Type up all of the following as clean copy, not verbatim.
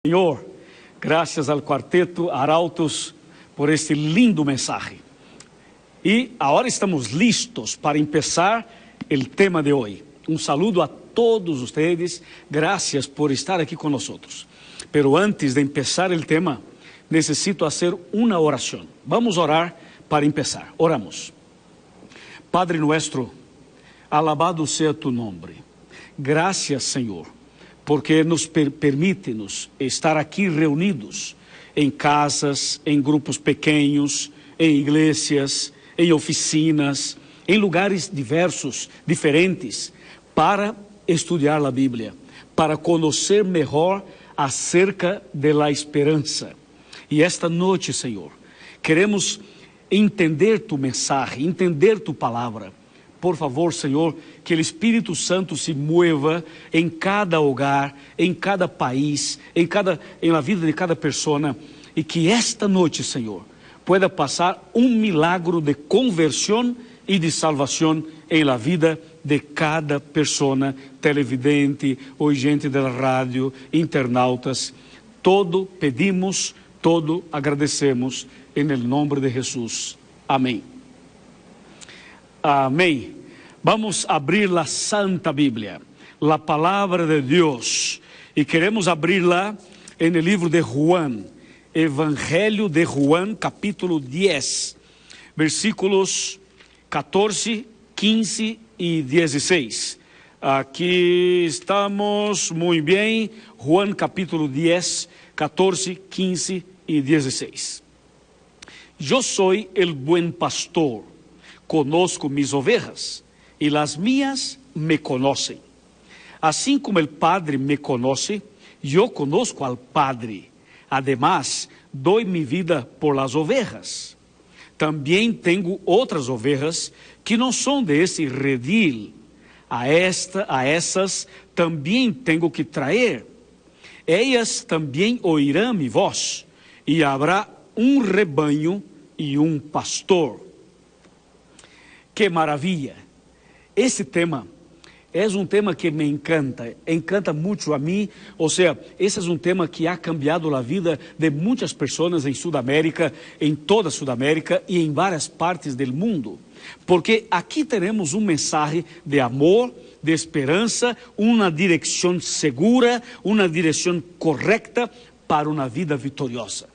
Senhor, graças ao quarteto Arautos por este lindo mensaje. E agora estamos listos para começar o tema de hoje. Saludo a todos ustedes, gracias por estar aqui conosco. Pero antes de começar o tema, necessito fazer uma oração. Vamos orar para começar. Oramos. Padre nuestro, alabado sea tu nombre. Gracias, Senhor, porque nos permite-nos estar aqui reunidos em casas, em grupos pequenos, em igrejas, em oficinas, em lugares diversos, diferentes, para estudar a Bíblia, para conhecer melhor acerca da esperança. E esta noite, Senhor, queremos entender tu mensagem, entender tu palavra. Por favor, Senhor, que o Espírito Santo se mueva em cada hogar, em cada país, em la vida de cada pessoa, e que esta noite, Senhor, pueda passar milagro de conversão e de salvação em la vida de cada pessoa, televidente, oyente da rádio, internautas. Todo pedimos, todo agradecemos, em nome de Jesus. Amém. Amém. Vamos abrir a Santa Bíblia, a palavra de Deus, e queremos abri-la no livro de Juan, Evangelho de Juan, capítulo 10, versículos 14, 15 e 16. Aqui estamos, muito bem, Juan capítulo 10, 14, 15 e 16. Eu sou o buen pastor, conozco mis ovejas, e las mías me conocen. Assim como el Padre me conoce, yo conozco al Padre. Además, doy mi vida por las ovejas. También tengo otras ovejas que no son de ese redil. A essas também tenho que traer. Ellas também oirão mi voz, e habrá rebanho e pastor. Que maravilha! Esse tema é tema que me encanta muito a mim. Ou seja, esse é tema que ha cambiado a vida de muitas pessoas em Sudamérica, em toda Sudamérica e em várias partes do mundo. Porque aqui temos mensagem de amor, de esperança, uma direção segura, uma direção correta para uma vida vitoriosa.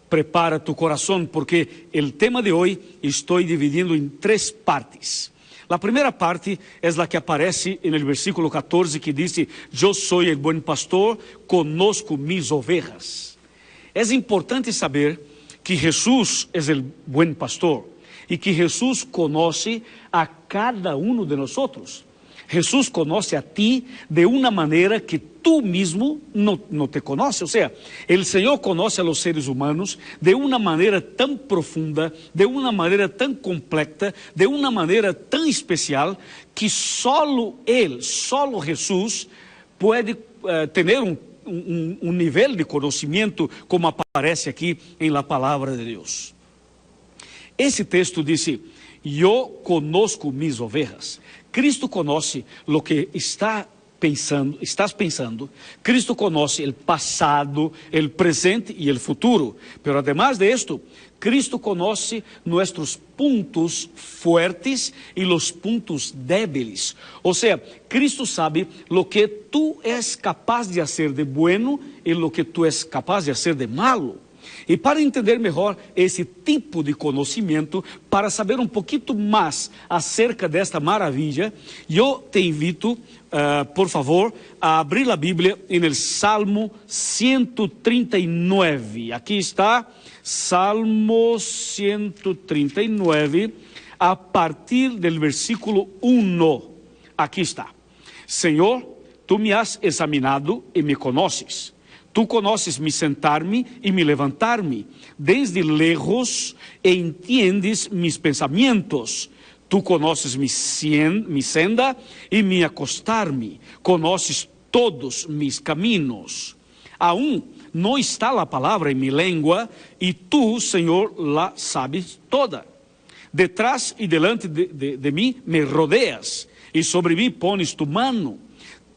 Prepara tu coração, porque o tema de hoje estou dividindo em 3 partes. A primeira parte é a que aparece no versículo 14, que diz: Eu sou o buen pastor, conozco mis ovejas. É importante saber que Jesus é o buen pastor e que Jesus conhece a cada de nós. Jesus conhece a ti de uma maneira que tu mesmo não te conhece. Ou seja, o Senhor conhece a los seres humanos de uma maneira tão profunda, de uma maneira tão completa, de uma maneira tão especial, que solo Jesus pode ter um nível de conhecimento como aparece aqui em la palavra de Deus. Esse texto diz: Eu conozco mis ovejas. Cristo conhece o que estás pensando. Cristo conhece o passado, o presente e o futuro. Pero además de esto, Cristo conhece nossos pontos fuertes e os pontos débiles. Ou seja, Cristo sabe o que tu és capaz de fazer de bueno e o que tu és capaz de fazer de malo. E para entender melhor esse tipo de conhecimento, para saber pouquinho mais acerca desta maravilha, eu te invito, por favor, a abrir a Bíblia no Salmo 139. Aqui está, Salmo 139, a partir do versículo 1. Aqui está: Senhor, tu me has examinado e me conoces. Tu conheces me sentar-me e me levantar-me, desde lejos entiendes mis pensamientos. Tu conheces mi senda e me acostar-me, conheces todos mis caminos. Aún não está a palavra em mi lengua, e tu, Senhor, la sabes toda. Detrás e delante de mim me rodeas, e sobre mim pones tu mano.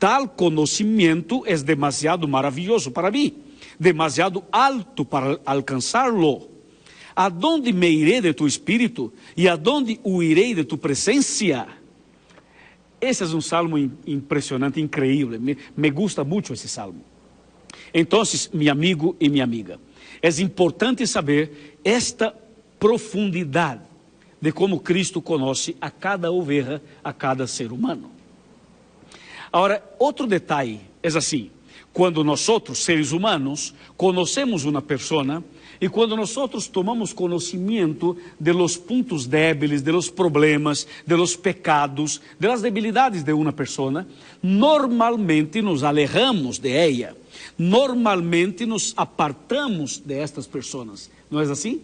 tal conocimiento es demasiado maravilloso para mí, demasiado alto para alcanzarlo. ¿A dónde me iré de tu espíritu? ¿Y a dónde huiré de tu presencia? Ese es un salmo impresionante, increíble. Me gusta mucho ese salmo. Entonces, mi amigo y mi amiga, es importante saber esta profundidad de como Cristo conoce a cada oveja, a cada ser humano. Ahora, outro detalhe é assim: quando nós, seres humanos, conhecemos uma pessoa e quando nós tomamos conhecimento de los pontos débiles, de los problemas, de los pecados, de las debilidades de uma pessoa, normalmente nos alejamos de ella, normalmente nos apartamos de estas pessoas. Não é assim?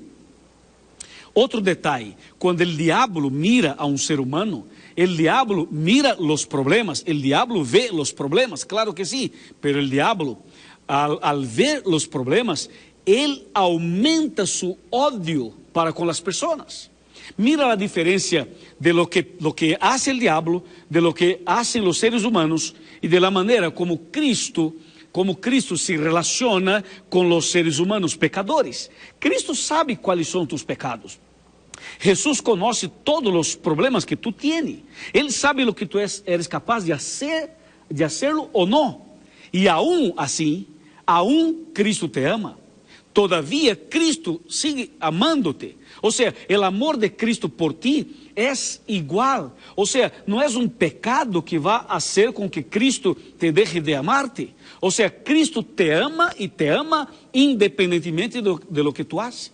Outro detalhe: quando o diabo mira a um ser humano, o diabo mira os problemas, o diabo vê os problemas, claro que sim, pero o diabo, al ver os problemas, ele aumenta su ódio para com as pessoas. Mira a diferença de lo que hace o diabo, de lo que hacen os seres humanos e de la maneira como Cristo se relaciona com os seres humanos pecadores. Cristo sabe quais são tus pecados. Jesus conhece todos os problemas que tu tienes. Ele sabe o que tu eres capaz de hacerlo ou não. E aún assim, Cristo te ama. Todavia, Cristo sigue amándote. Ou seja, o amor de Cristo por ti é igual. Ou seja, não é um pecado que vai fazer com que Cristo te deje de amarte. Ou seja, Cristo te ama e te ama independentemente de lo que tu haces.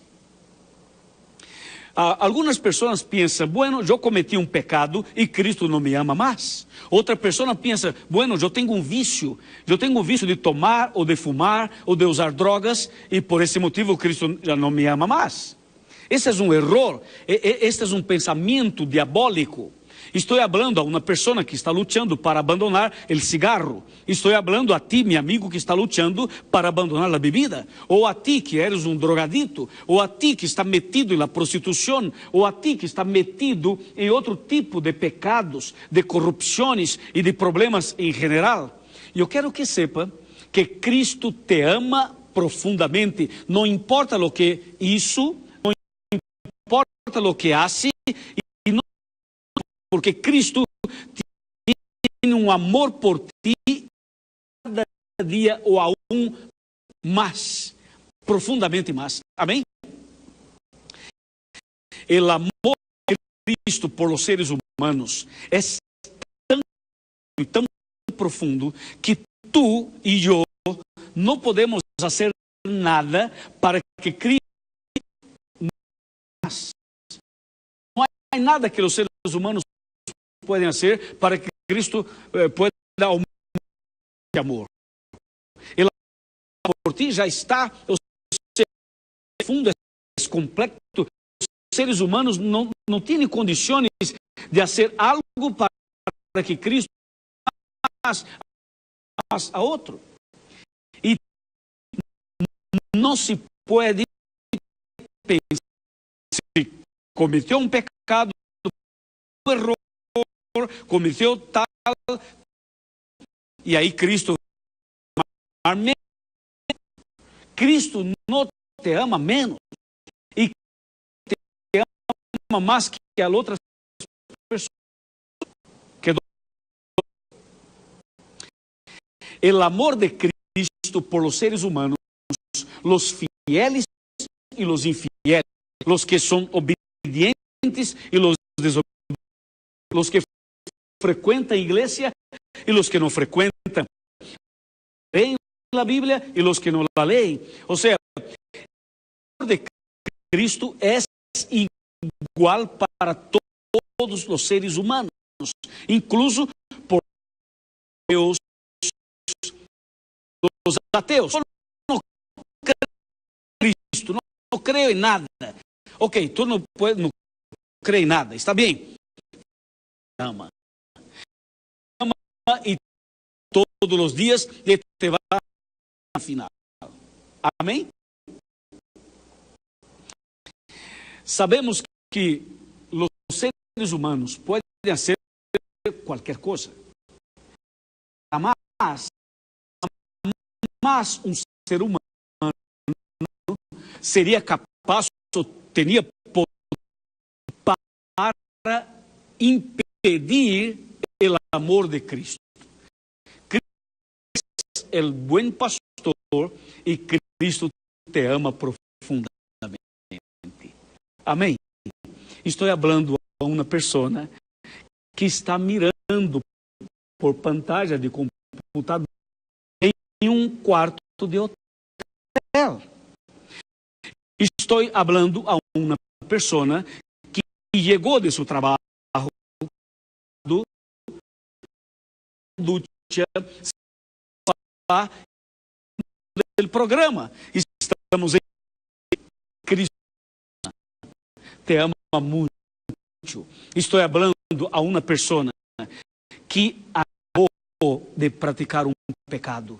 Algumas pessoas pensam, bueno, eu cometi um pecado e Cristo não me ama mais. Outra pessoa pensa, bueno, eu tenho um vício de tomar ou de fumar ou de usar drogas e por esse motivo Cristo já não me ama mais. Esse é um erro, este é um pensamento diabólico. Estou falando a uma pessoa que está lutando para abandonar o cigarro. Estou falando a ti, meu amigo, que está lutando para abandonar a bebida. Ou a ti que eres um drogadito. Ou a ti que está metido na prostituição. Ou a ti que está metido em outro tipo de pecados, de corrupções e de problemas em geral. Eu quero que sepa que Cristo te ama profundamente. Não importa o que isso, não importa o que hace. Porque Cristo tem um amor por ti cada dia ou aún mais, profundamente mais. Amém? O amor de Cristo por os seres humanos é tão profundo que tu e eu não podemos fazer nada para que Cristo não há nada que os seres humanos podem fazer para que Cristo pueda aumentar esse amor. Ele por ti já está, o fundo é complexo. Os seres humanos não têm condições de fazer algo para que Cristo faça a outro. E não se pode pensar se cometeu um pecado, um erro, cometeu tal, e aí Cristo não te ama menos e te ama mais que a outra pessoa. O amor de Cristo por los seres humanos, los fieles e los infieles, los que são obedientes e los desobedientes, los que frequentam a igreja e los que não frequentam, leem a Bíblia e los que não la leem. Ou seja, o amor de Cristo é igual para todos os seres humanos, incluso por os ateus. Eu não creio em Cristo, não creio em nada. Ok, tu não creio em nada, está bem? Ama e todos os dias te vai ao final. Amém? Sabemos que os seres humanos podem fazer qualquer coisa. Amar mas um ser humano seria capaz ou teria poder para impedir o amor de Cristo. Cristo é o bom pastor e Cristo te ama profundamente. Amém? Estou falando a uma pessoa que está mirando por pantalla de computador em um quarto de hotel. Estou falando a uma pessoa que chegou de seu trabalho do programa. Estamos em Cristo. Te ama muito. Estou falando a uma pessoa que acabou de praticar um pecado.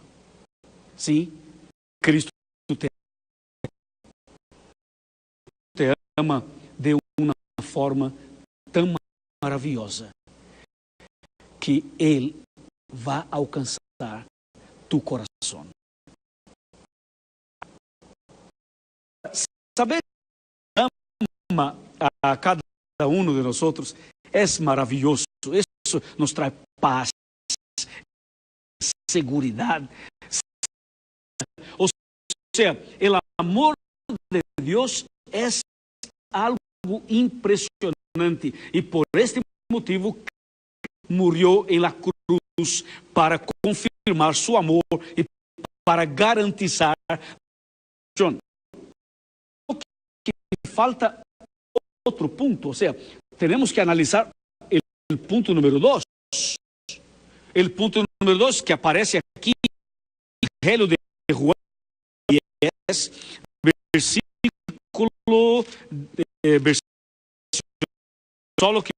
Sim, Cristo te ama de uma forma tão maravilhosa que Ele vai alcançar tu coração. Saber que ama a cada um de nós outros é maravilhoso. Isso nos traz paz, segurança. Ou seja, o amor de Deus é algo impressionante e por este motivo morreu em la cruz para confirmar seu amor e para garantizar. Falta outro ponto, ou seja, temos que analisar o ponto número 2. O ponto número 2 que aparece aqui, Evangelho de Juan 10, versículo, só que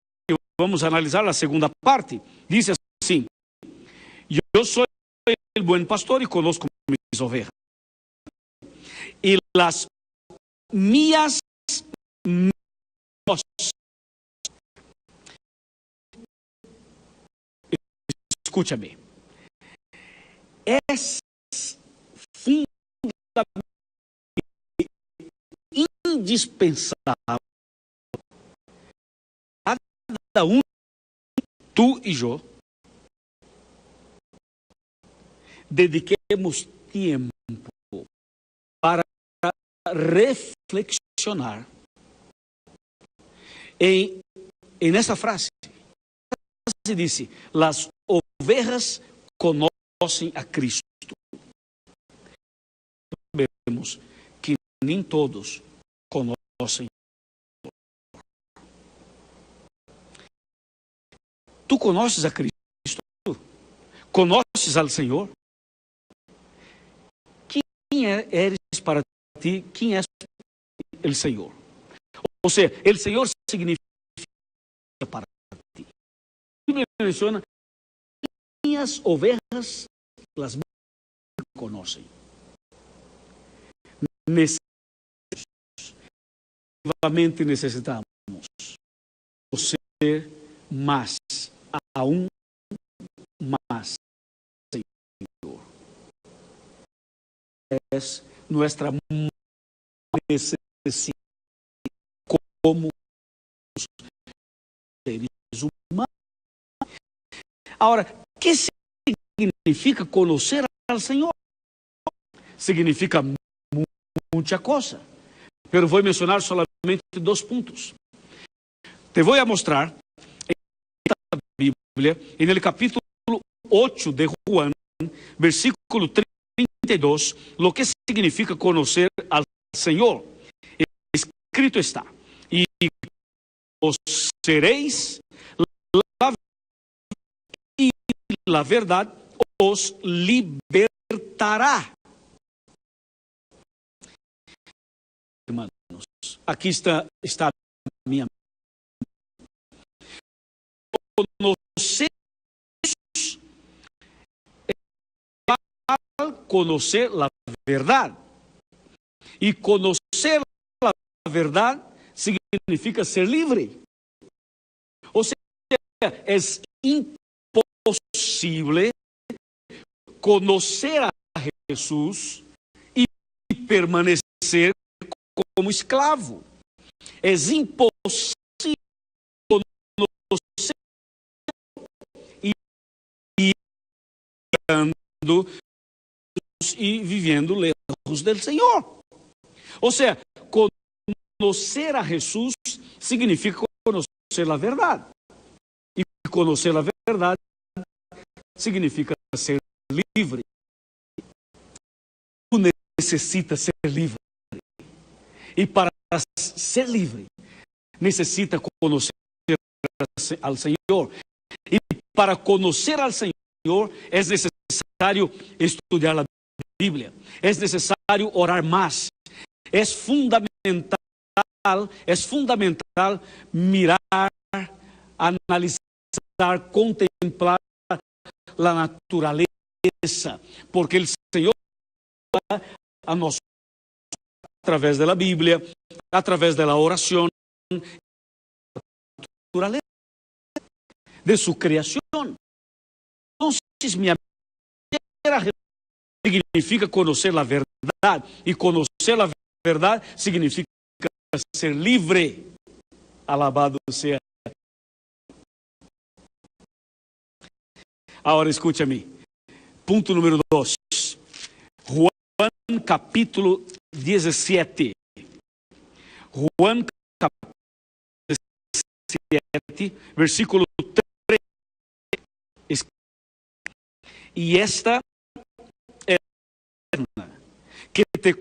vamos analisar a segunda parte. Diz assim: eu sou o bom pastor e conosco mis ovejas. E las mías escúchame, es fundamental, indispensável, cada um, tu e eu, dediquemos tempo para reflexionar em essa frase. A frase disse: las ovejas conhecem a Cristo. Sabemos que nem todos conhecem. Tu conheces a Cristo? Conheces ao Senhor? Quem eres para ti? Quem é o Senhor? Ou seja, o Senhor significa para ti. A Bíblia menciona: minhas ovejas las conhecem. Necessariamente necessitamos ser mais, aún más, Senhor. Es nuestra necesidade como seres humanos. Agora, que significa conhecer ao Senhor? Significa muita coisa, pero vou mencionar solamente 2 pontos. Te vou mostrar na Bíblia, no capítulo 8 de Juan, versículo 32, lo que significa conhecer ao Senhor. Escrito está: e os sereis la verdade os libertará. Irmãos, aqui está a minha. Conhecer a verdade. E conhecer a verdade significa ser livre. Ou seja, é impossível conhecer a Jesus e permanecer como escravo. É impossível conhecer e andando e vivendo lejos do Senhor. Ou seja, conhecer a Jesus significa conhecer a verdade. E conhecer a verdade significa ser livre. Tu necessitas ser livre. E para ser livre, necessita conhecer ao Senhor. E para conhecer ao Senhor, é necessário estudar a Bíblia. É necessário orar mais. É fundamental mirar, analisar, contemplar a natureza, porque o Senhor a nós através da Bíblia, através da oração, de sua criação. Então, minha significa conhecer a verdade, e conhecer a verdade significa ser livre. Alabado seja. Agora escute-me. Ponto número 2. Juan capítulo 17. Juan capítulo 17, versículo 3. E esta é que te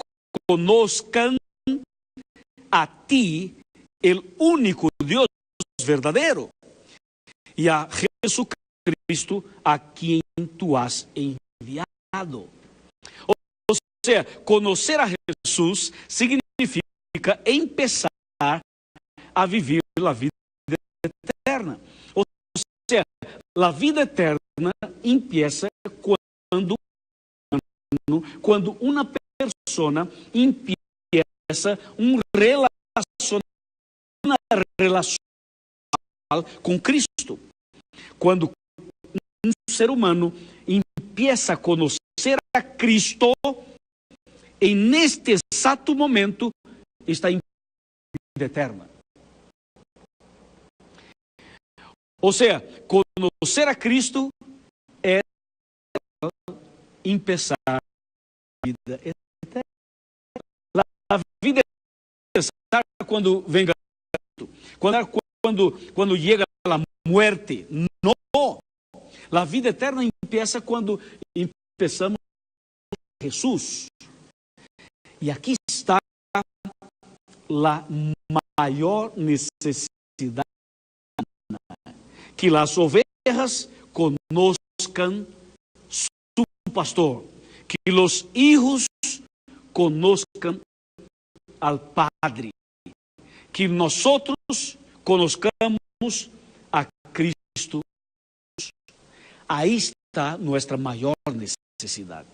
conozcan a ti, el único Dios verdadero, e a Jesucristo a quem tu has enviado. Ou seja, conhecer a Jesus significa começar a viver a vida eterna. Ou seja, a vida eterna empieza quando uma pessoa empieza uma relação com Cristo. Quando um ser humano empieza a conhecer a Cristo, e neste exato momento está em vida eterna. Ou seja, conhecer a Cristo é começar a vida eterna. A vida eterna quando vem quando chega a morte. Não. A vida eterna começa quando começamos a Jesus. E aqui está a maior necessidade, que as ovelhas conozcan su pastor, que os hijos conozcan al Padre, que nós conozcamos a Cristo. Aí está nossa maior necessidade.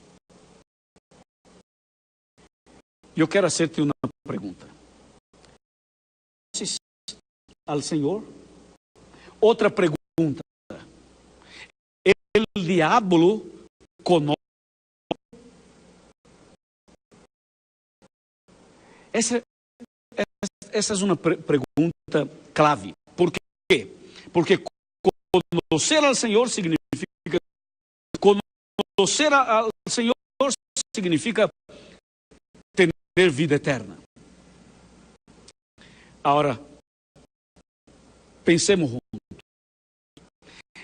Eu quero fazer-te uma pergunta. Conheces ao Senhor? Outra pergunta. O diabo conoce? Essa é uma pergunta clave. Por quê? Porque conhecer ao Senhor significa ter vida eterna. Agora, pensemos juntos.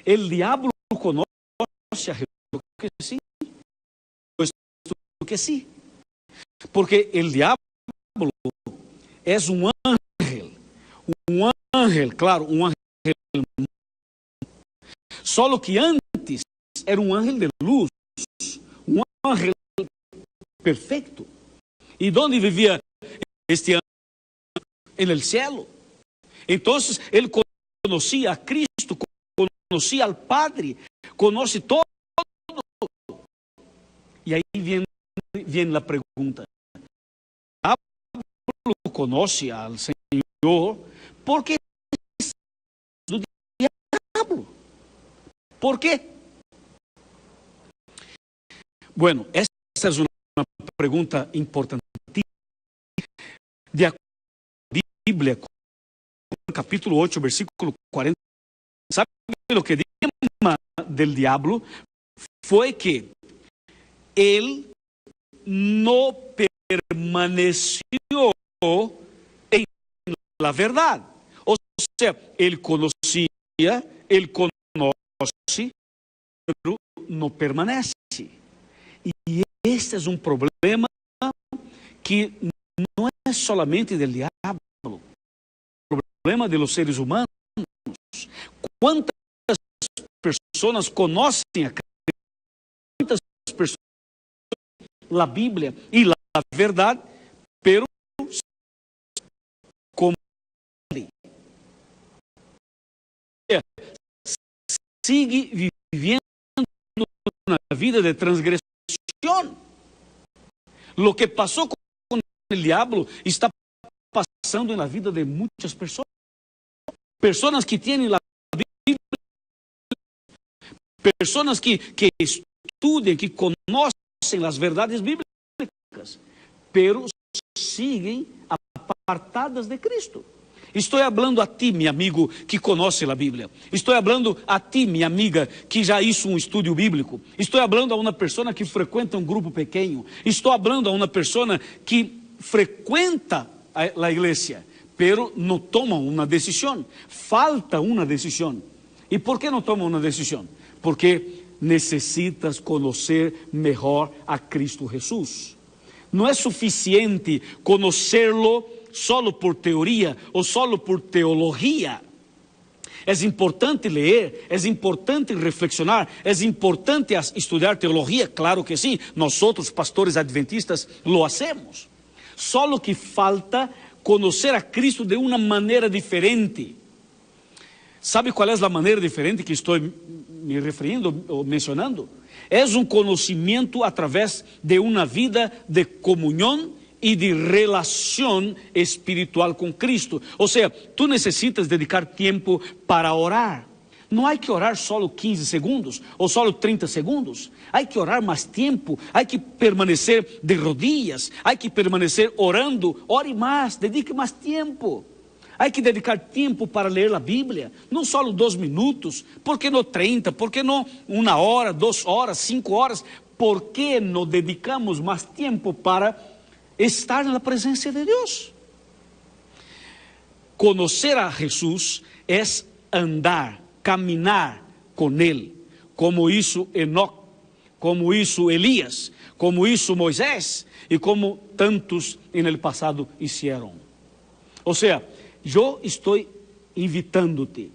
O diabo conhece a Jesus que sim? Que sim. Porque o diabo é um ángel, claro, um ángel. Só que antes era um ángel de luz, um ángel perfeito. E onde vivia este ángel? En el cielo. Então, ele conhecia a Cristo, conhecia al Padre, conhece todo. E aí vem a pergunta: o diabo conhece al Senhor? ¿Por qué do diabo? ¿Por quê? Bueno, essa é uma pergunta importante. De acordo com a Bíblia, capítulo 8, versículo 40, ¿sabe lo que dice del diablo? Fue que él no permaneció en la verdad. O sea, él conocía, él conoce, pero no permanece. Y este es un problema que no es solamente del diablo, el problema de los seres humanos. ¿Cuántas personas conocen a Cristo? ¿Cuántas personas la Biblia y la verdad, pero como sigue viviendo una vida de transgresión? Lo que pasó con el diablo está pasando en la vida de muchas personas. Personas que tienen la Biblia, personas que estudian, que conocen las verdades bíblicas, pero siguen apartadas de Cristo. Estou falando a ti, meu amigo, que conhece a Bíblia. Estou falando a ti, minha amiga, que já hizo um estudo bíblico. Estou falando a uma pessoa que frequenta um grupo pequeno. Estou falando a uma pessoa que frequenta a igreja, pero não toma uma decisão. Falta uma decisão. E por que não toma uma decisão? Porque necessitas conhecer melhor a Cristo Jesus. Não é suficiente conhecê-lo solo por teoria ou solo por teologia. É importante ler, é importante reflexionar, é importante estudar teologia, claro que sim. Nós outros pastores adventistas lo hacemos. Solo que falta conhecer a Cristo de uma maneira diferente. ¿Sabe qual é a maneira diferente que estou me referindo ou mencionando? É um conhecimento através de uma vida de comunhão e de relação espiritual com Cristo. Ou seja, tu necessitas dedicar tempo para orar. Não há que orar só 15 segundos ou só 30 segundos. Há que orar mais tempo, há que permanecer de rodillas, há que permanecer orando. Ore mais, dedique mais tempo. Há que dedicar tempo para ler a Bíblia, não só 2 minutos, por que não 30, por que não 1 hora, 2 horas, 5 horas? Por que não dedicamos mais tempo para estar na presença de Deus? Conhecer a Jesus é andar, caminhar com Ele, como isso Enoque, como isso Elias, como isso Moisés e como tantos no passado fizeram. Ou seja, eu estou invitando-te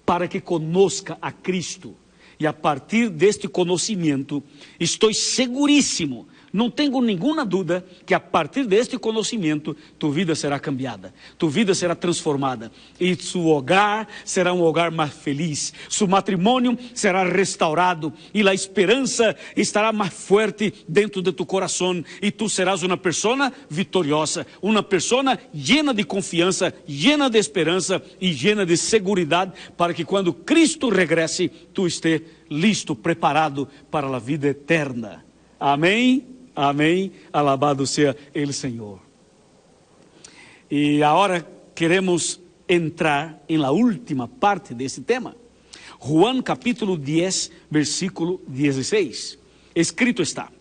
para que conozca a Cristo e a partir deste conhecimento, estou seguríssimo, não tenho nenhuma dúvida que a partir deste conhecimento, tua vida será cambiada, tua vida será transformada e seu hogar será um hogar mais feliz, seu matrimônio será restaurado e a esperança estará mais forte dentro de tu coração e tu serás uma pessoa vitoriosa, uma pessoa llena de confiança, llena de esperança e llena de segurança para que quando Cristo regresse, tu esteja listo, preparado para a vida eterna. Amém? Amém, alabado seja o Senhor. E agora queremos entrar em la última parte desse tema. Juan capítulo 10, versículo 16. Escrito está: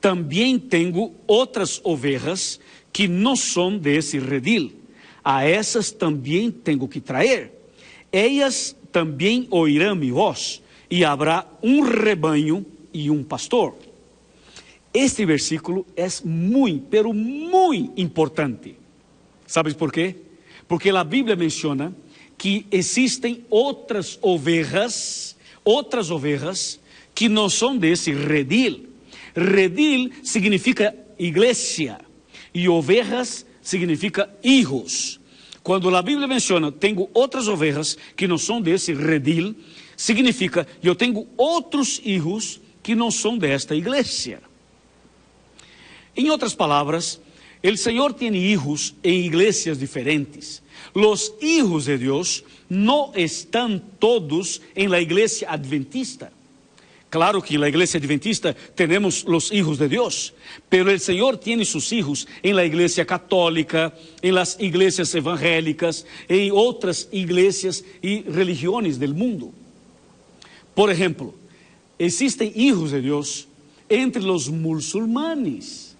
também tenho outras ovelhas que não são desse redil. A essas também tenho que trazer. Elas também ouvirão minha voz, e haverá um rebanho e um pastor. Este versículo é muito, pero muito importante. ¿Sabes por quê? Porque a Bíblia menciona que existem outras ovelhas que não são desse redil. Redil significa igreja e ovelhas significa hijos. Quando a Bíblia menciona, tenho outras ovelhas que não são desse redil, significa, eu tenho outros hijos que não são desta igreja. Em outras palavras, o Senhor tem hijos em igrejas diferentes. Os hijos de Deus não estão todos em la igreja adventista. Claro que en la iglesia adventista tenemos los hijos de Dios, pero el Señor tiene sus hijos en la iglesia católica, en las iglesias evangélicas, en otras iglesias y religiones del mundo. Por ejemplo, existen hijos de Dios entre los musulmanes.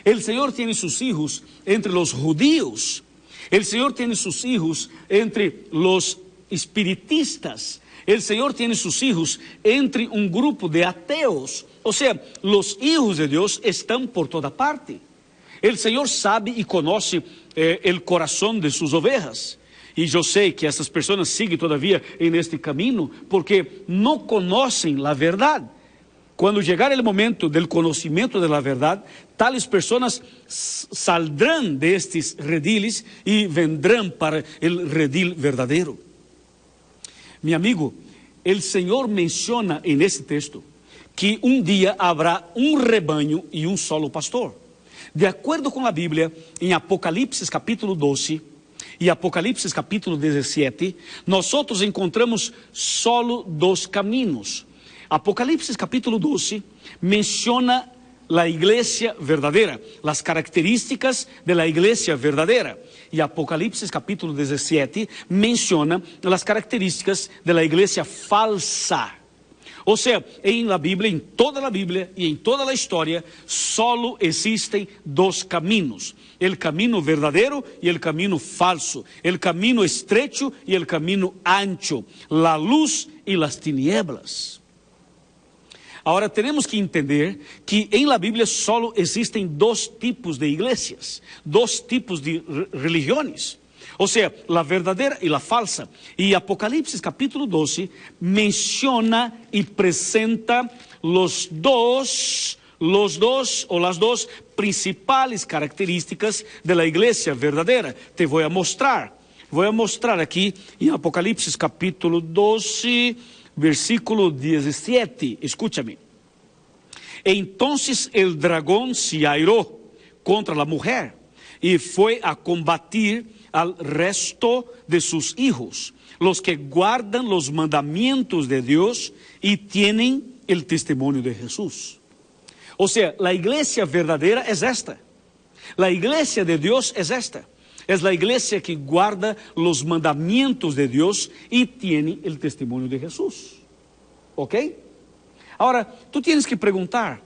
El Señor tiene sus hijos entre los judíos. El Señor tiene sus hijos entre los espiritistas. El Señor tiene sus hijos entre un grupo de ateos. O sea, los hijos de Dios están por toda parte. El Señor sabe y conoce el corazón de sus ovejas. Y yo sé que estas personas siguen todavía en este camino porque no conocen la verdad. Cuando llegar el momento del conocimiento de la verdad, tales personas saldrán de estos rediles y vendrán para el redil verdadero. Mi amigo, el Señor menciona en este texto que un día habrá un rebaño y un solo pastor. De acuerdo con la Biblia, en Apocalipsis capítulo 12 y Apocalipsis capítulo 17, nosotros encontramos solo dos caminos. Apocalipsis capítulo 12 menciona la iglesia verdadera, las características de la iglesia verdadera. Y Apocalipsis capítulo 17 menciona las características de la iglesia falsa. O sea, en la Biblia, en toda la Biblia y en toda la historia, solo existen dos caminos: el camino verdadero y el camino falso, el camino estrecho y el camino ancho, la luz y las tinieblas. Ahora tenemos que entender que en la Biblia solo existen dos tipos de iglesias, dos tipos de religiones. O sea, la verdadera y la falsa. Y Apocalipsis capítulo 12 menciona y presenta las dos principales características de la iglesia verdadera. Te voy a mostrar aquí en Apocalipsis capítulo 12, versículo 17, escúchame. Entonces el dragón se airó contra la mujer y fue a combatir al resto de sus hijos, los que guardan los mandamientos de Dios y tienen el testimonio de Jesús. O sea, la iglesia verdadera es esta. La iglesia de Dios es esta. Es la iglesia que guarda los mandamientos de Dios y tiene el testimonio de Jesús. ¿Ok? Ahora, tú tienes que preguntar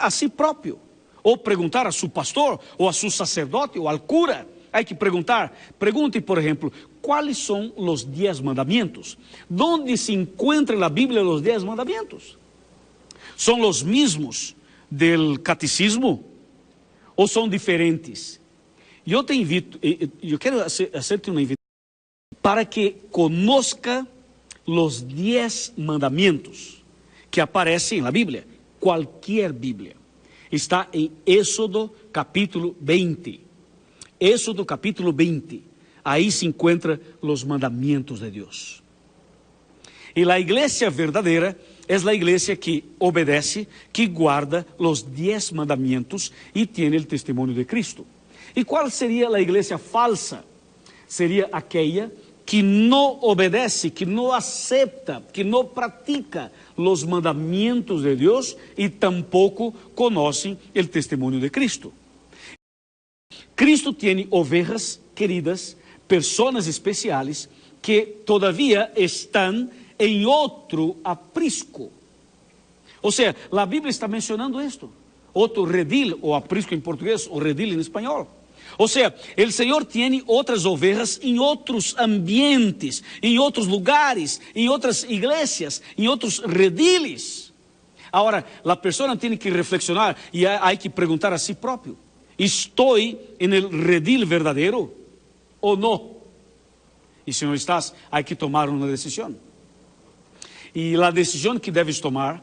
a sí propio, o preguntar a su pastor, o a su sacerdote, o al cura. Hay que pregunte por ejemplo, ¿cuáles son los 10 mandamientos? ¿Dónde se encuentra en la Biblia los 10 mandamientos? ¿Son los mismos del catecismo o son diferentes? Yo te invito, yo quiero hacerte una invitación para que conozca los 10 mandamientos que aparecen en la Biblia. Cualquier Biblia. Está en Éxodo capítulo 20. Éxodo capítulo 20. Ahí se encuentran los mandamientos de Dios. Y la iglesia verdadera es la iglesia que obedece, que guarda los 10 mandamientos y tiene el testimonio de Cristo. ¿Y cuál sería la iglesia falsa? Sería aquella que no obedece, que no acepta, que no practica los mandamientos de Dios y tampoco conocen el testimonio de Cristo. Cristo tiene ovejas queridas, personas especiales que todavía están en otro aprisco. O sea, la Biblia está mencionando esto. Otro redil, o aprisco en portugués, o redil en español. O sea, el Señor tiene otras ovejas en otros ambientes, en otros lugares, en otras iglesias, en otros rediles. Ahora, la persona tiene que reflexionar y hay que preguntar a sí propio: ¿estoy en el redil verdadero o no? Y si no estás, hay que tomar una decisión. Y la decisión que debes tomar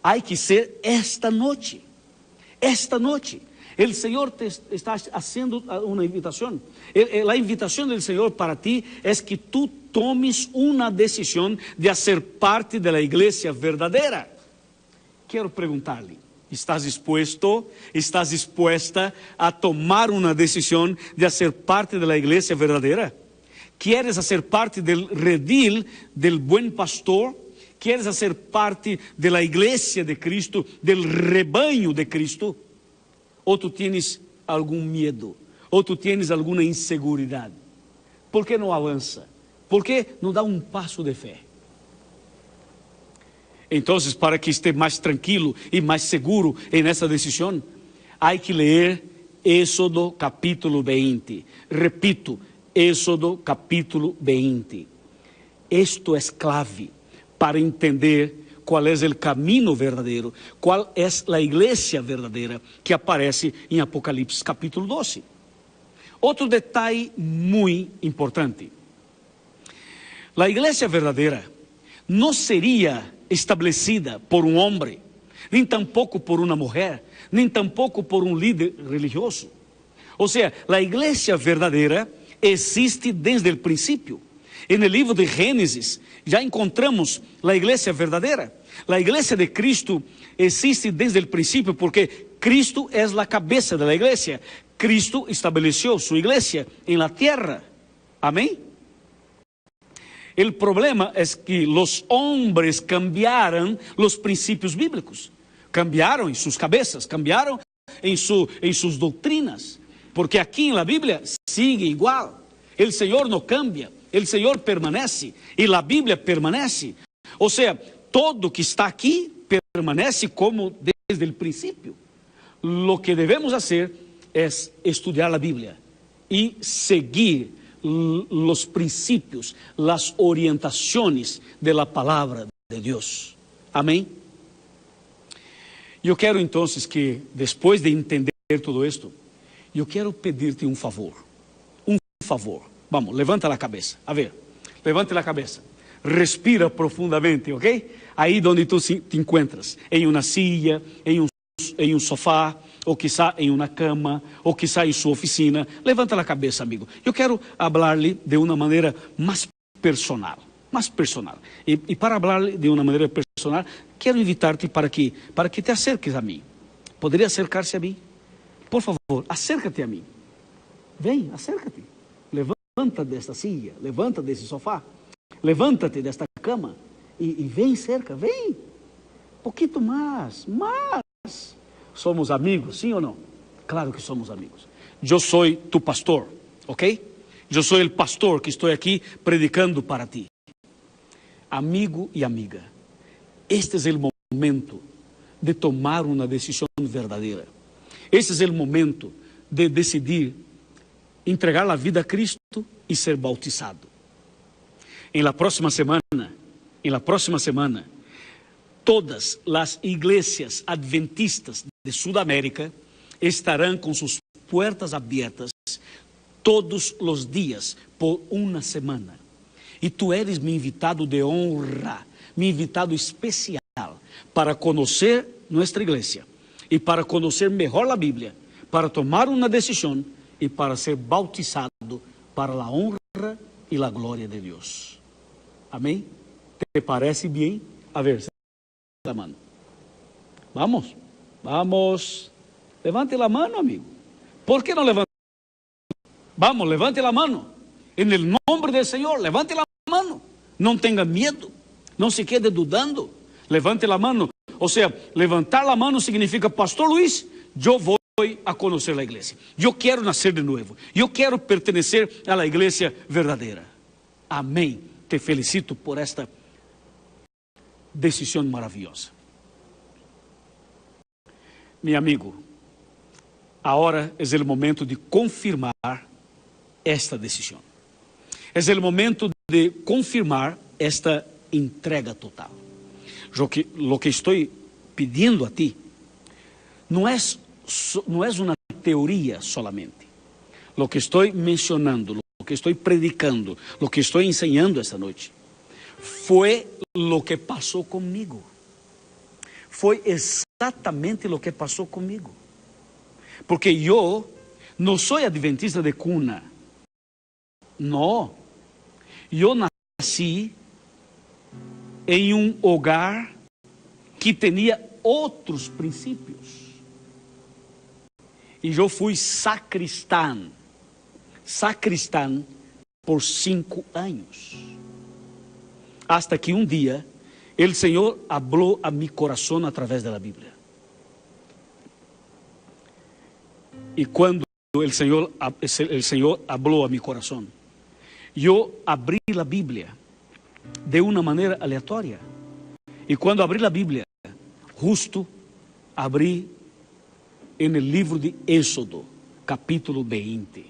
hay que ser esta noche. Esta noche. El Señor te está haciendo una invitación. La invitación del Señor para ti es que tú tomes una decisión de hacer parte de la iglesia verdadera. Quiero preguntarle: ¿estás dispuesto, estás dispuesta a tomar una decisión de hacer parte de la iglesia verdadera? ¿Quieres hacer parte del redil del buen pastor ¿Quieres hacer parte de la iglesia de Cristo, del rebaño de Cristo? ¿O tú tienes algún miedo? ¿O tú tienes alguna inseguridad? ¿Por qué no avanza? ¿Por qué no da un paso de fe? Entonces, para que esté más tranquilo y más seguro en esa decisión, hay que leer Éxodo capítulo 20. Repito, Éxodo capítulo 20. Esto es clave para entender cuál es el camino verdadero, cuál es la iglesia verdadera que aparece en Apocalipsis capítulo 12. Otro detalle muy importante. La iglesia verdadera no sería establecida por un hombre, ni tampoco por una mujer, ni tampoco por un líder religioso. O sea, la iglesia verdadera existe desde el principio. En el libro de Génesis ya encontramos la iglesia verdadera. La iglesia de Cristo existe desde el principio porque Cristo es la cabeza de la iglesia. Cristo estableció su iglesia en la tierra. Amén. El problema es que los hombres cambiaron los principios bíblicos. Cambiaron en sus cabezas, cambiaron en sus doctrinas. Porque aquí en la Biblia sigue igual. El Señor no cambia, el Señor permanece y la Biblia permanece. O sea, todo que está aquí permanece como desde el principio. Lo que debemos hacer es estudiar la Biblia y seguir los principios, las orientaciones de la palabra de Dios. Amén. Yo quiero entonces que después de entender todo esto, yo quiero pedirte un favor. Un favor. Vamos, levanta la cabeza. A ver, levante la cabeza. Respira profundamente, ¿ok? Ahí donde tú te encuentras, en una silla, en un sofá, ou quizá em uma cama, ou quizá em sua oficina. Levanta a cabeça, amigo. Eu quero falar-lhe de uma maneira mais personal. Mais personal. E para falar-lhe de uma maneira personal, quero invitar-te para que te acerques a mim. Poderia acercar-se a mim? Por favor, acércate a mim. Vem, acércate. Levanta desta silla, levanta desse sofá, levanta-te desta cama e vem cerca, vem. Pouquinho mais. ¿Somos amigos, sí o no? Claro que somos amigos. Yo soy tu pastor, ¿ok? Yo soy el pastor que estoy aquí predicando para ti. Amigo y amiga, este es el momento de tomar una decisión verdadera. Este es el momento de decidir entregar la vida a Cristo y ser bautizado. En la próxima semana, todas las iglesias adventistas de Sudamérica estarán con sus puertas abiertas todos los días por una semana. Y tú eres mi invitado de honra, mi invitado especial para conocer nuestra iglesia y para conocer mejor la Biblia, para tomar una decisión y para ser bautizado para la honra y la gloria de Dios. Amén. ¿Te parece bien? A ver, la mano. Vamos. Levante la mano, amigo. ¿Por qué no levanta? Vamos, levante la mano. En el nombre del Señor, levante la mano. No tenga miedo. No se quede dudando. Levante la mano. O sea, levantar la mano significa, Pastor Luis, yo voy a conocer la iglesia. Yo quiero nacer de nuevo. Yo quiero pertenecer a la iglesia verdadera. Amén. Te felicito por esta decisión maravillosa. Mi amigo, ahora es el momento de confirmar esta decisión. Es el momento de confirmar esta entrega total. Lo que estoy pidiendo a ti no es una teoría solamente. Lo que estoy mencionando, lo que estoy predicando, lo que estoy enseñando esta noche, fue lo que pasó conmigo. Fue exatamente lo que pasó conmigo. Porque yo no soy adventista de cuna. No. Yo nací en un hogar que tenía otros principios. Y yo fui sacristán por 5 años. Hasta que un día el Señor habló a mi corazón a través de la Biblia. Y cuando el Señor habló a mi corazón, yo abrí la Biblia de una manera aleatoria. Y cuando abrí la Biblia, justo abrí en el libro de Éxodo, capítulo 20.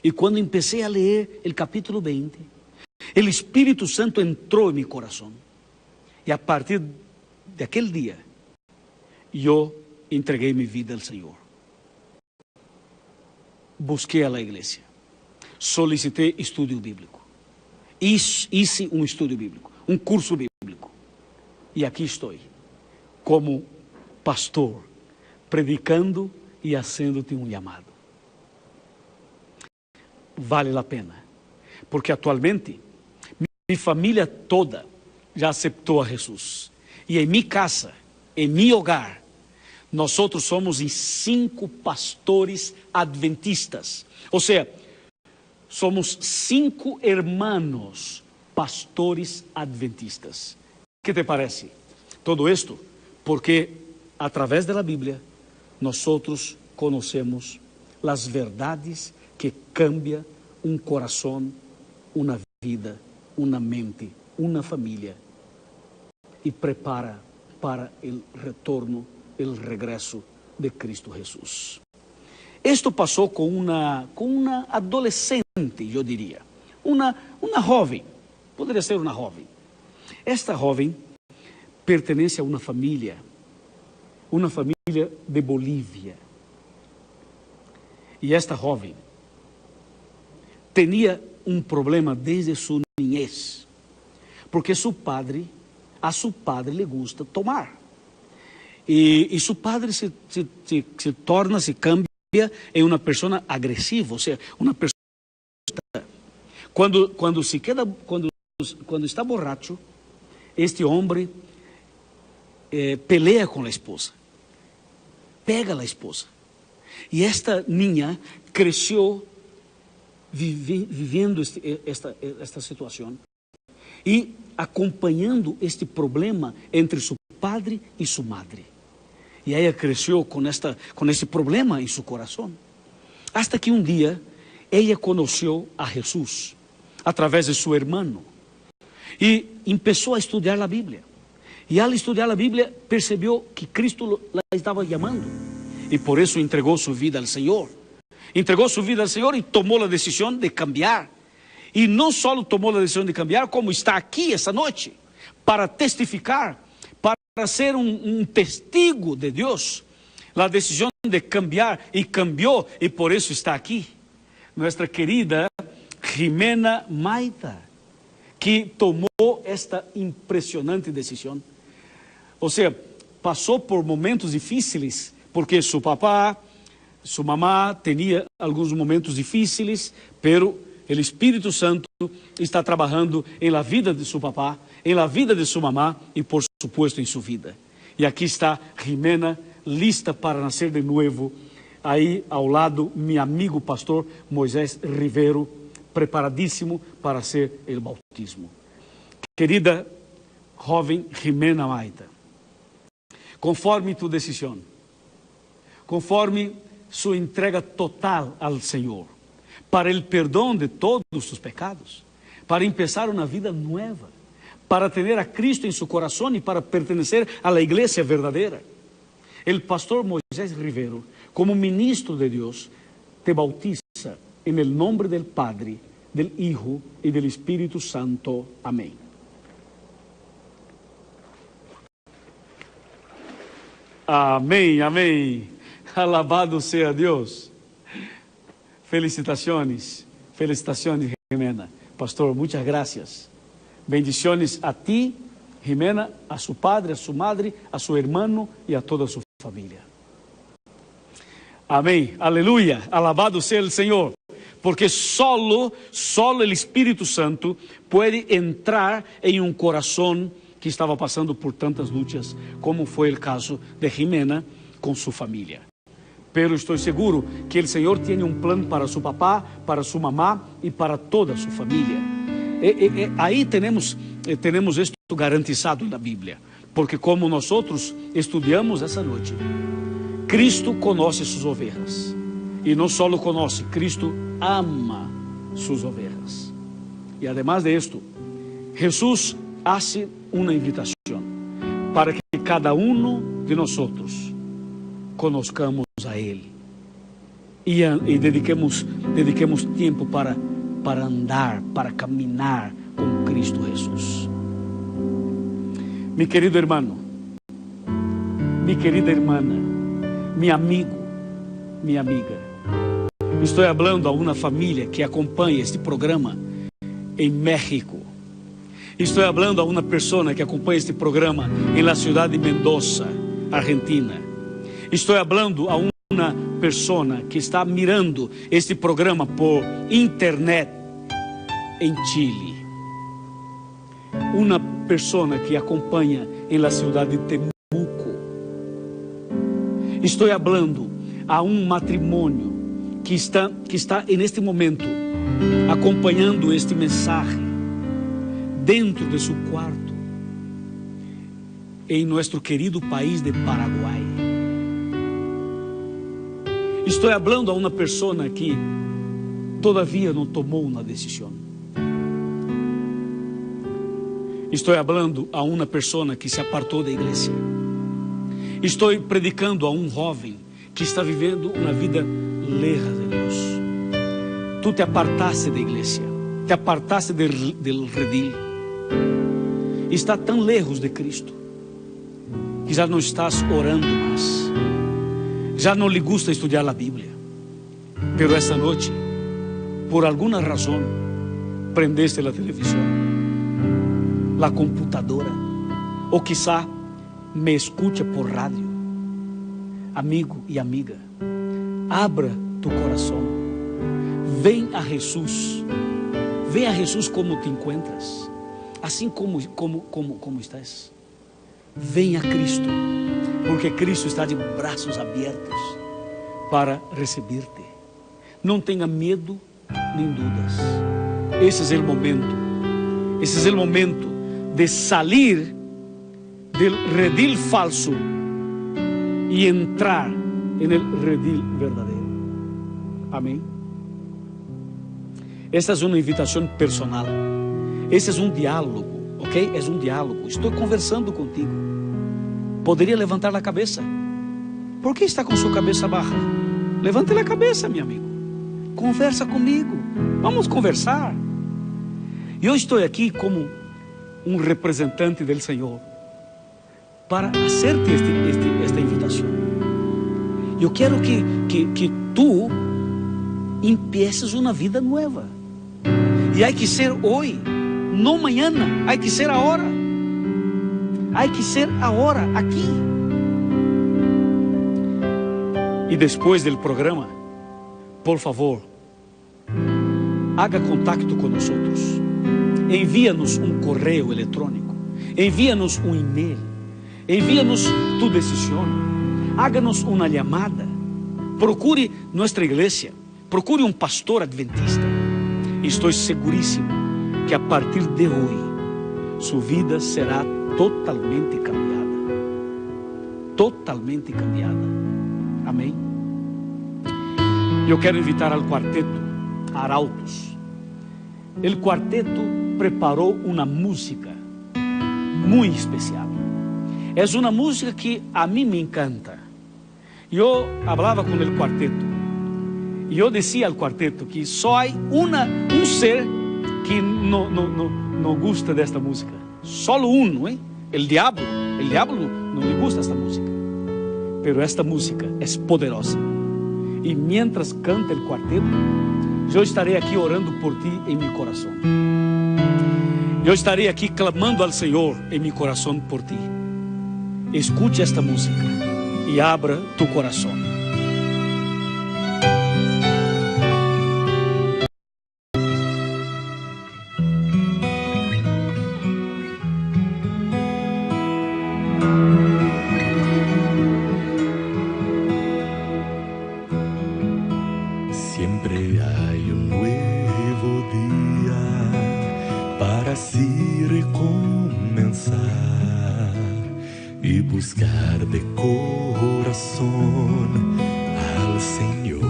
Y cuando empecé a leer el capítulo 20, el Espíritu Santo entró en mi corazón. Y a partir de aquel día, yo entregué mi vida al Señor. Busqué a la iglesia. Solicité estudio bíblico. Hice un estudio bíblico, un curso bíblico. Y aquí estoy, como pastor, predicando y haciéndote un llamado. Vale la pena, porque actualmente mi familia toda ya aceptó a Jesús. Y en mi casa, en mi hogar, nosotros somos 5 pastores adventistas. O sea, somos 5 hermanos pastores adventistas. ¿Qué te parece? Todo esto porque a través de la Biblia nosotros conocemos las verdades que cambian un corazón, una vida, una mente, una familia y prepara para el retorno, el regreso de Cristo Jesús. Esto pasó con una adolescente, yo diría, una joven, podría ser una joven. Esta joven pertenece a una familia de Bolivia. Y esta joven tenía un problema desde su niñez, porque a su padre le gusta tomar. Y su padre se cambia en una persona agresiva, o sea, una persona. Cuando está borracho, este hombre pelea con la esposa, pega a la esposa. Y esta niña creció viviendo esta situación y acompañando este problema entre su padre y su madre. Y ella creció con ese problema en su corazón. Hasta que un día ella conoció a Jesús a través de su hermano. Y empezó a estudiar la Biblia. Y al estudiar la Biblia percibió que Cristo la estaba llamando. Y por eso entregó su vida al Señor. Entregó su vida al Señor y tomó la decisión de cambiar. Y no solo tomó la decisión de cambiar, como está aquí esta noche, para testificar, para ser un testigo de Dios. La decisión de cambiar y cambió y por eso está aquí. Nuestra querida Jimena Maita, que tomó esta impresionante decisión. O sea, pasó por momentos difíciles, porque su papá, su mamá tenía algunos momentos difíciles, pero el Espíritu Santo está trabajando en la vida de su papá, en la vida de su mamá y por supuesto en su vida. Y aquí está Jimena, lista para nacer de nuevo. Ahí ao lado, mi amigo pastor Moisés Rivero, preparadíssimo para hacer el bautismo. Querida joven Jimena Maita, conforme tu decisión, conforme su entrega total al Señor, para el perdón de todos sus pecados, para empezar una vida nueva, para tener a Cristo en su corazón y para pertenecer a la iglesia verdadera. El pastor Moisés Rivero, como ministro de Dios, te bautiza en el nombre del Padre, del Hijo y del Espíritu Santo. Amén. Amém, amém. Alabado sea Dios. Felicitaciones, felicitaciones, Jimena. Pastor, muchas gracias. Bendiciones a ti, Jimena, a su padre, a su madre, a su hermano y a toda su familia. Amén, aleluya, alabado sea el Señor. Porque solo el Espíritu Santo puede entrar en un corazón que estaba pasando por tantas luchas, como fue el caso de Jimena con su familia. Pero estoy seguro que el Señor tiene un plan para su papá, para su mamá y para toda su familia. Ahí tenemos temos isto garantizado na Bíblia, porque como nós outros estudamos essa noite, Cristo conhece suas ovelhas, e não só conhece, Cristo ama suas ovelhas. E además de esto, Jesus hace uma invitação para que cada de nós conozcamos a Ele e dediquemos tempo para andar, para caminhar com Cristo Jesus. Mi querido hermano, mi querida hermana, mi amigo, mi amiga, estou falando a uma família que acompanha este programa em México. Estou falando a uma pessoa que acompanha este programa em la ciudad de Mendoza, Argentina. Estou falando a uma pessoa que está mirando este programa por internet em Chile. Uma pessoa que acompanha em la ciudad de Temuco. Estou falando a um matrimônio que está neste momento acompanhando este mensagem dentro de seu quarto, em nosso querido país de Paraguai. Estou falando a uma pessoa que todavia não tomou uma decisão. Estou falando a uma pessoa que se apartou da igreja. Estou predicando a um jovem que está vivendo uma vida lejos de Deus. Tu te apartaste da igreja, te apartaste del redil. Está tão lejos de Cristo que já não estás orando mais. Já não lhe gusta estudar a Bíblia. Pero esta noite, por alguma razão, prendeste a televisão, a computadora, ou quizá me escucha por rádio. Amigo e amiga, abra tu coração. Vem a Jesus. Vem a Jesus como te encuentras, assim como estás. Vem a Cristo, porque Cristo está de braços abertos para receber-te. Não tenha medo nem dúvidas. Esse é o momento. Esse é o momento de sair do redil falso e entrar no redil verdadeiro. Amém? Esta é uma invitação personal. Esse é um diálogo, ok? É um diálogo. Estou conversando contigo. Poderia levantar a cabeça? Por que está com sua cabeça baixa? Levante a cabeça, meu amigo. Conversa comigo. Vamos conversar. Eu estou aqui como um representante do Senhor para fazer-te esta invitação. Eu quero que tu empieces uma vida nova. E há que ser hoje, não amanhã, há que ser agora. Há que ser agora, aqui. E depois do programa, por favor, haga contato com nós. Envia-nos um correio eletrônico, envia-nos um e-mail, envia-nos tu decisão, háganos uma chamada, procure nossa igreja, procure um pastor adventista. Estou seguríssimo que a partir de hoje sua vida será totalmente cambiada. Totalmente cambiada. Amém? Eu quero invitar ao quarteto Arautos. O quarteto preparou uma música muito especial. É uma música que a mim me encanta. Eu falava com o quarteto e eu dizia ao quarteto que só há um ser que não gosta desta música. Solo um, hein? O diabo não lhe gusta esta música. Pero esta música é poderosa. E mientras canta o quarteto, eu estarei aqui orando por ti em meu coração. Eu estarei aqui clamando ao Senhor em meu coração por ti. Escute esta música e abra tu coração. Siempre hay un nuevo día para así recomeçar e buscar de coração al Senhor,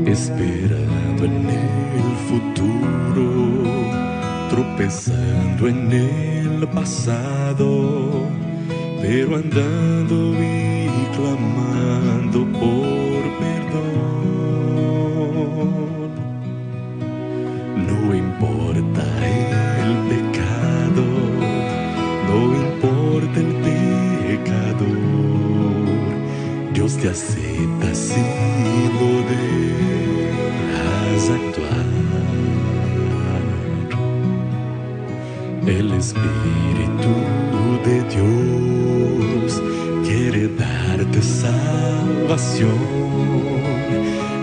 esperando en el futuro, tropezando en el pasado, pero andando y clamando por perdón. No importa el pecado, no importa el pecador, Dios te acepta si lo dejas actuar. El Espíritu de Dios quiere darte salvación.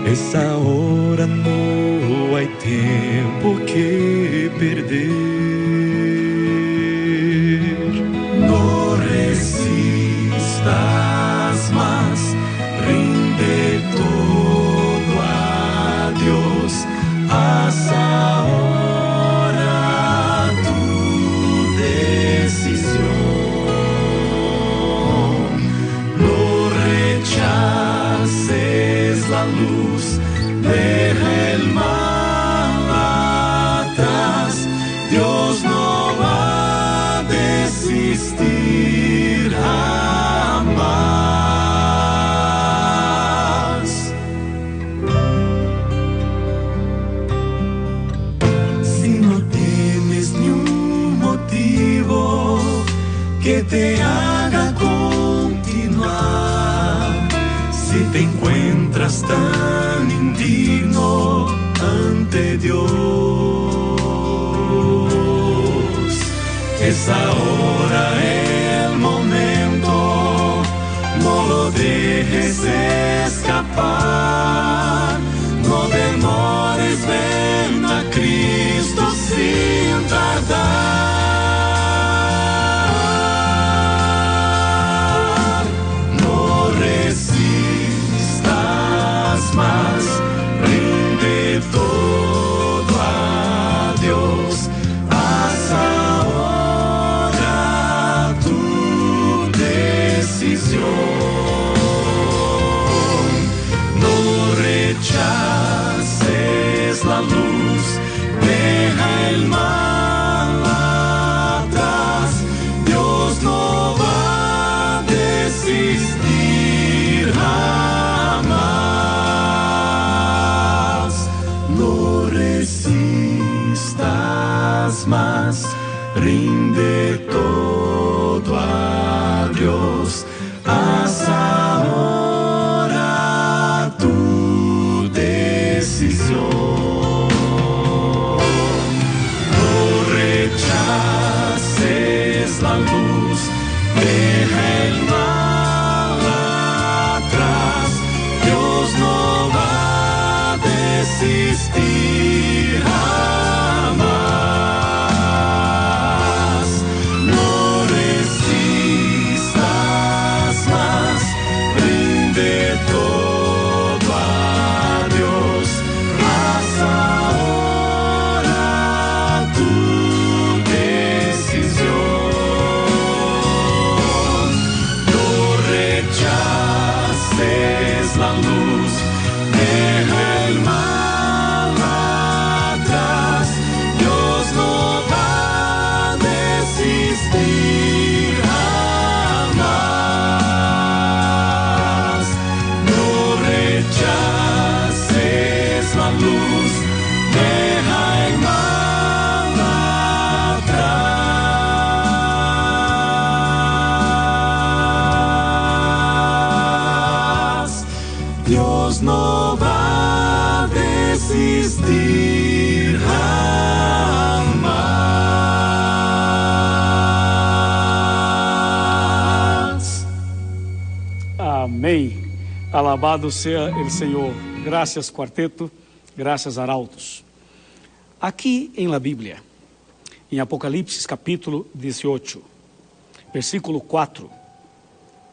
Es ahora, no hay tiempo que perder. No resistas más, rinde todo a Dios. Haz ahora tu decisión. No rechaces la luz, deja el mal atrás. Dios no va a desistir jamás. Si no tienes ni un motivo que te haga continuar, si te encuentras tan indigno ante Dios, es ahora el momento, no lo dejes escapar, no demores, ven a Cristo sin tardar. No resistas más, rinde todo a Dios. Haz ahora tu decisión. No rechaces la luz, deja el mal atrás. Dios no va a desistir jamás. No resistas más, rinde todo a Dios. Haz ahora tu decisión. No rechaces la luz, deja el mal atrás. Dios no va a desistir jamás. No resistas más, rinde todo a Dios. Haz ahora tu decisión. No rechaces la luz, deja el mal atrás. Dios no va a desistir jamás. No rechaces la luz, deja el mal atrás. Dios no va a desistir jamás. Amém. Alabado sea el Senhor. Graças, quarteto. Graças, arautos. Aqui em la Bíblia, em Apocalipse capítulo 18, versículo 4,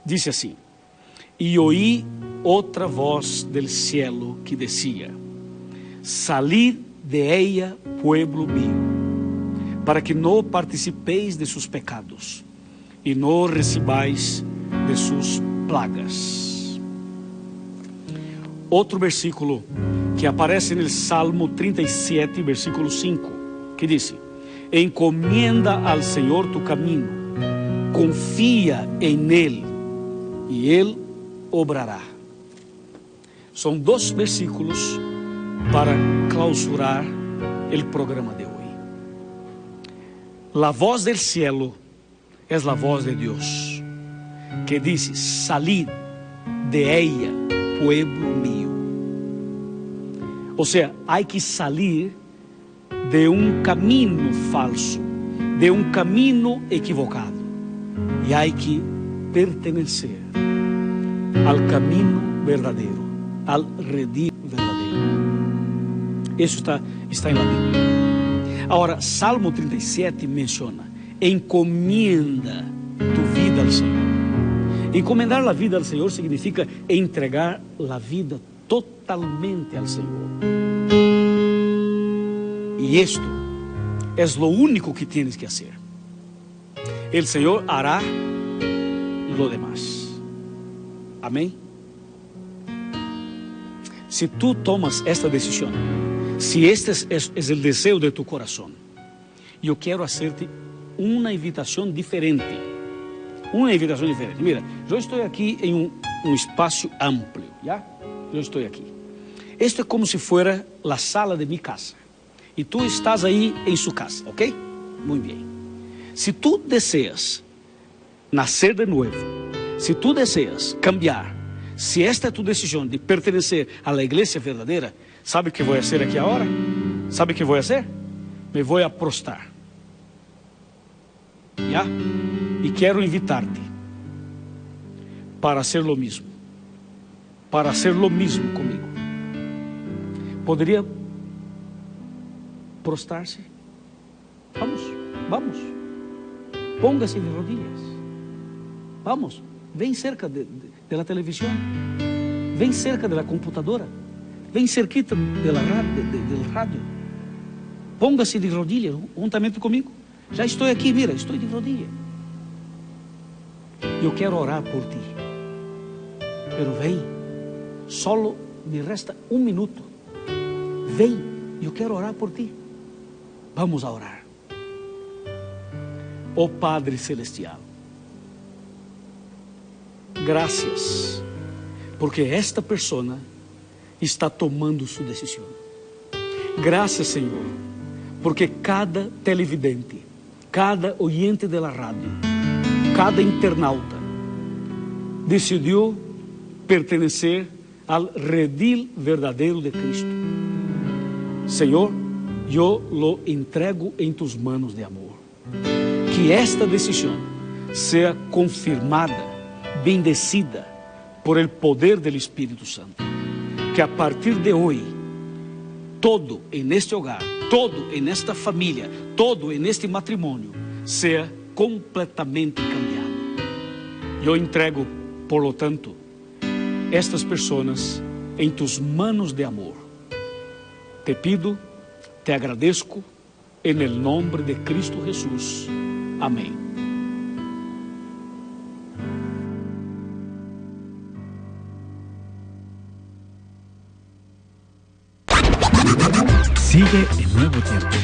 diz assim: E oí outra voz del cielo que decía: Salid de ella, pueblo mío, para que no participéis de sus pecados y no recibáis de sus plagas. Outro versículo que aparece no Salmo 37, versículo 5, que diz: encomienda al Senhor tu camino, confia en Él y Él obrará. São dois versículos para clausurar o programa de hoje. La voz del cielo es la voz de Dios, que dice: salid de ella, pueblo mío. O sea, hay que salir de un camino falso, de un camino equivocado, y hay que pertenecer al camino verdadero, al redil verdadero. Eso está en la Biblia. Ahora, Salmo 37 menciona: encomienda tu vida al Señor. Encomendar la vida al Señor significa entregar la vida totalmente al Señor. Y esto es lo único que tienes que hacer. El Señor hará lo demás. Amén. Si tú tomas esta decisión, si este es el deseo de tu corazón, yo quiero hacerte una invitación diferente. Una invitación diferente. Mira, yo estoy aquí en un espacio amplio, ¿ya? Yo estoy aquí. Esto es como si fuera la sala de mi casa. Y tú estás ahí en su casa, ¿ok? Muy bien. Si tú deseas nacer de nuevo, si tú deseas cambiar, si esta es tu decisión de pertenecer a la iglesia verdadera, ¿sabe qué voy a hacer aquí ahora? ¿Sabe qué voy a hacer? Me voy a prostrar. ¿Ya? Y quiero invitarte para hacer lo mismo. Para hacer lo mismo conmigo. ¿Podría prostrarse? Vamos. Póngase de rodillas. Vamos, ven cerca de la televisión. Ven cerca de la computadora. Ven cerquita del radio. Póngase de rodillas juntamente conmigo. Já estou aqui, mira, estou de rodilha. Eu quero orar por ti. Pero vem, solo me resta um minuto. Vem, eu quero orar por ti. Vamos a orar. Oh Padre Celestial, graças, porque esta pessoa está tomando sua decisão. Graças, Senhor, porque cada televidente, cada oyente de la radio, cada internauta decidiu pertenecer al redil verdadeiro de Cristo. Senhor, eu lo entrego em tus manos de amor. Que esta decisão seja confirmada, bendecida por el poder del Espírito Santo. Que a partir de hoje, todo en este hogar, todo en esta familia, todo en este matrimonio, sea completamente cambiado. Eu entrego, por lo tanto, estas pessoas em tus manos de amor. Te pido, te agradezco, en el nombre de Cristo Jesús. Amém. Sigue en Nuevo Tiempo.